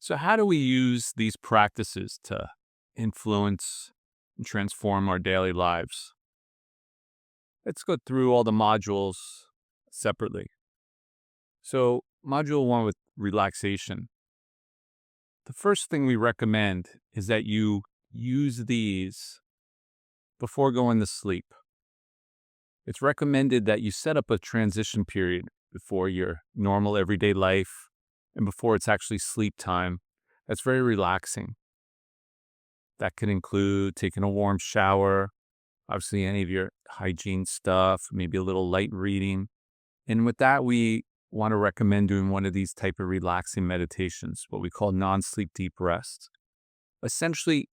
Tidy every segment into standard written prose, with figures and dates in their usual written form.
So, how do we use these practices to influence and transform our daily lives? Let's go through all the modules separately. So, module one with relaxation. The first thing we recommend is that you use these before going to sleep. It's recommended that you set up a transition period before your normal everyday life and before it's actually sleep time. That's very relaxing. That could include taking a warm shower, obviously any of your hygiene stuff, maybe a little light reading. And with that, we want to recommend doing one of these type of relaxing meditations, what we call non-sleep deep rest. Essentially,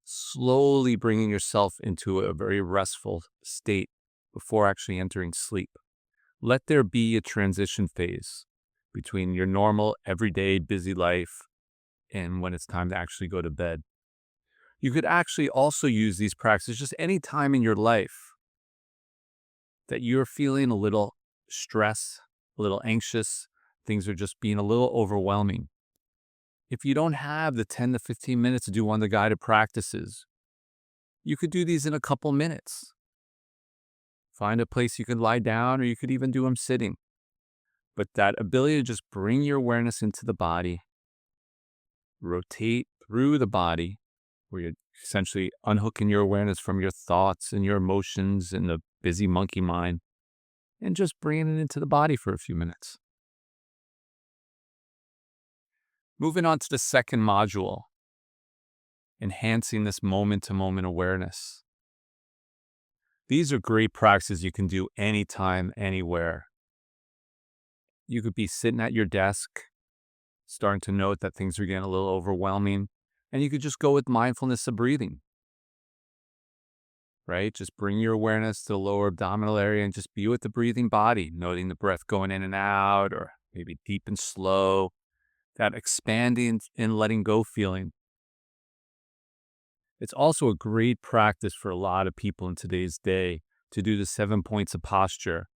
slowly bringing yourself into a very restful state before actually entering sleep. Let there be a transition phase between your normal, everyday, busy life and when it's time to actually go to bed. You could actually also use these practices just any time in your life that you're feeling a little stress, a little anxious, things are just being a little overwhelming. If you don't have the 10 to 15 minutes to do one of the guided practices, you could do these in a couple minutes. Find a place you can lie down, or you could even do them sitting. But that ability to just bring your awareness into the body, rotate through the body, where you're essentially unhooking your awareness from your thoughts and your emotions and the busy monkey mind, and just bringing it into the body for a few minutes. Moving on to the second module, enhancing this moment to moment awareness. These are great practices you can do anytime, anywhere. You could be sitting at your desk, starting to note that things are getting a little overwhelming, and you could just go with mindfulness of breathing, right? Just bring your awareness to the lower abdominal area and just be with the breathing body, noting the breath going in and out, or maybe deep and slow, that expanding and letting go feeling. It's also a great practice for a lot of people in today's day to do the 7 points of posture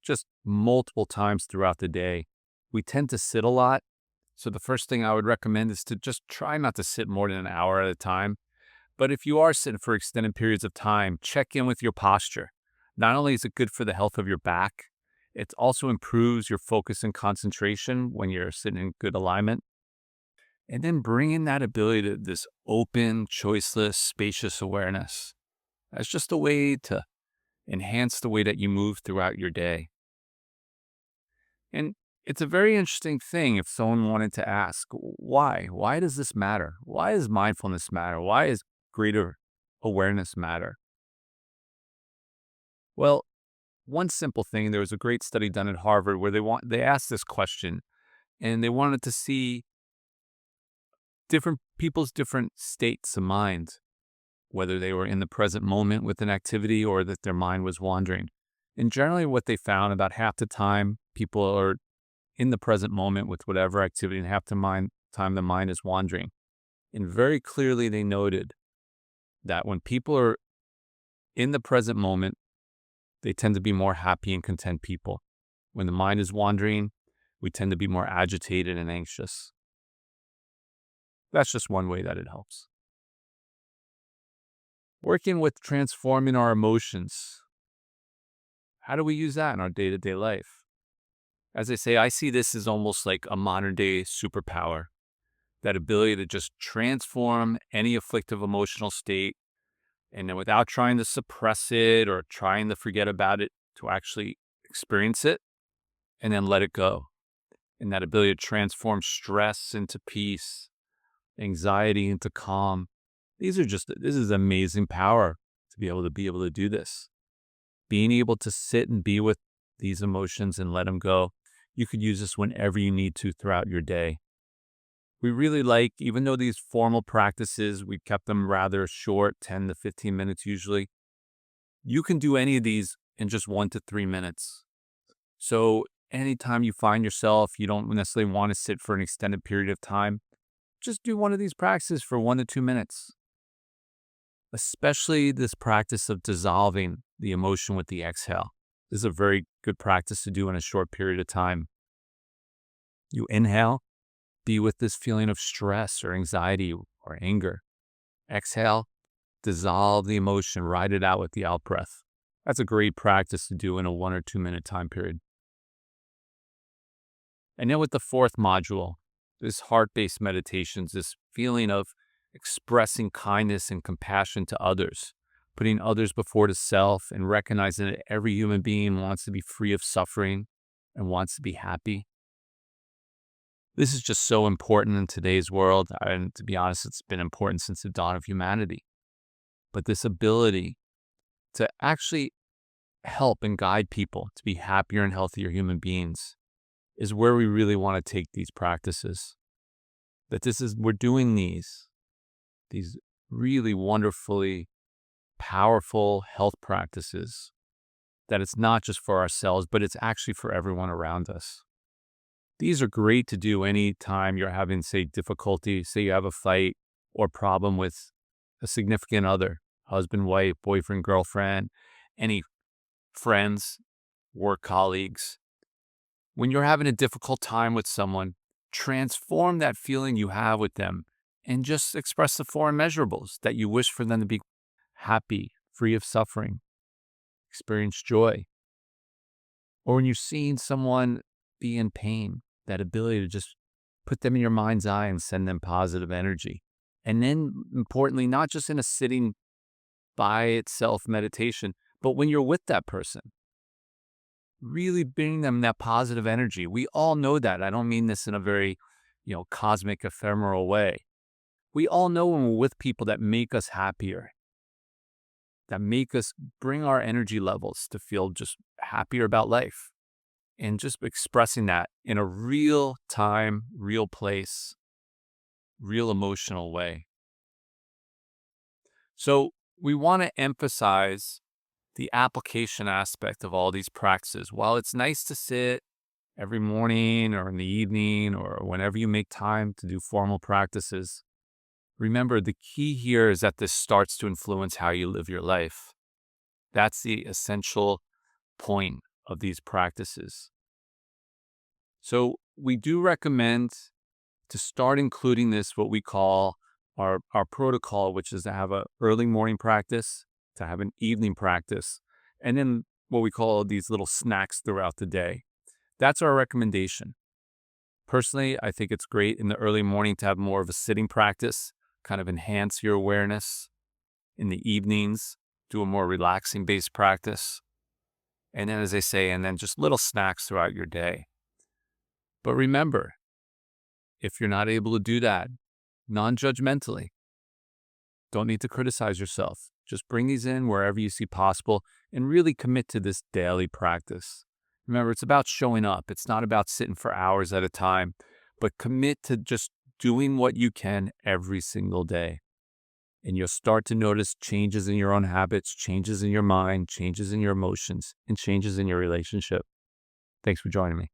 just multiple times throughout the day. We tend to sit a lot. So the first thing I would recommend is to just try not to sit more than an hour at a time. But if you are sitting for extended periods of time, check in with your posture. Not only is it good for the health of your back, it also improves your focus and concentration when you're sitting in good alignment. And then bring in that ability to this open, choiceless, spacious awareness. That's just a way to enhance the way that you move throughout your day. And it's a very interesting thing if someone wanted to ask, why? Why does this matter? Why does mindfulness matter? Why does greater awareness matter? Well, one simple thing, there was a great study done at Harvard where they asked this question and they wanted to see different people's different states of mind, whether they were in the present moment with an activity or that their mind was wandering. And generally what they found, about half the time people are in the present moment with whatever activity, and half the time the mind is wandering. And very clearly they noted that when people are in the present moment, they tend to be more happy and content people. When the mind is wandering, we tend to be more agitated and anxious. That's just one way that it helps. Working with transforming our emotions. How do we use that in our day-to-day life? As I say, I see this as almost like a modern day superpower. That ability to just transform any afflictive emotional state, and then without trying to suppress it or trying to forget about it, to actually experience it and then let it go. And that ability to transform stress into peace, anxiety into calm. This is amazing power to be able to do this. Being able to sit and be with these emotions and let them go. You could use this whenever you need to throughout your day. We really like, even though these formal practices, we kept them rather short, 10 to 15 minutes usually. You can do any of these in just 1 to 3 minutes. So anytime you find yourself, you don't necessarily want to sit for an extended period of time, just do one of these practices for 1 to 2 minutes. Especially this practice of dissolving the emotion with the exhale. This is a very good practice to do in a short period of time. You inhale, Be with this feeling of stress or anxiety or anger. Exhale, dissolve the emotion, ride it out with the out breath. That's a great practice to do in a 1 or 2 minute time period. And then with the fourth module, this heart-based meditations, this feeling of expressing kindness and compassion to others, putting others before the self and recognizing that every human being wants to be free of suffering and wants to be happy. This is just so important in today's world. And to be honest, it's been important since the dawn of humanity. But this ability to actually help and guide people to be happier and healthier human beings is where we really want to take these practices. We're doing these really wonderfully powerful health practices, that it's not just for ourselves, but it's actually for everyone around us. These are great to do anytime you're having, say, difficulty, say you have a fight or problem with a significant other, husband, wife, boyfriend, girlfriend, any friends, work colleagues. When you're having a difficult time with someone, transform that feeling you have with them and just express the four immeasurables that you wish for them to be happy, free of suffering, experience joy. Or when you're seeing someone be in pain, that ability to just put them in your mind's eye and send them positive energy. And then, importantly, not just in a sitting by itself meditation, but when you're with that person, really bring them that positive energy. We all know that. I don't mean this in a very, cosmic, ephemeral way. We all know when we're with people that make us happier, that make us bring our energy levels to feel just happier about life. And just expressing that in a real time, real place, real emotional way. So we want to emphasize the application aspect of all these practices. While it's nice to sit every morning or in the evening or whenever you make time to do formal practices, remember the key here is that this starts to influence how you live your life. That's the essential point of these practices. So we do recommend to start including this, what we call our protocol, which is to have an early morning practice, to have an evening practice, and then what we call these little snacks throughout the day. That's our recommendation. Personally, I think it's great in the early morning to have more of a sitting practice, kind of enhance your awareness. In the evenings, do a more relaxing based practice. And then, as I say, and then just little snacks throughout your day. But remember, if you're not able to do that non-judgmentally, don't need to criticize yourself. Just bring these in wherever you see possible and really commit to this daily practice. Remember, it's about showing up. It's not about sitting for hours at a time, but commit to just doing what you can every single day. And you'll start to notice changes in your own habits, changes in your mind, changes in your emotions, and changes in your relationship. Thanks for joining me.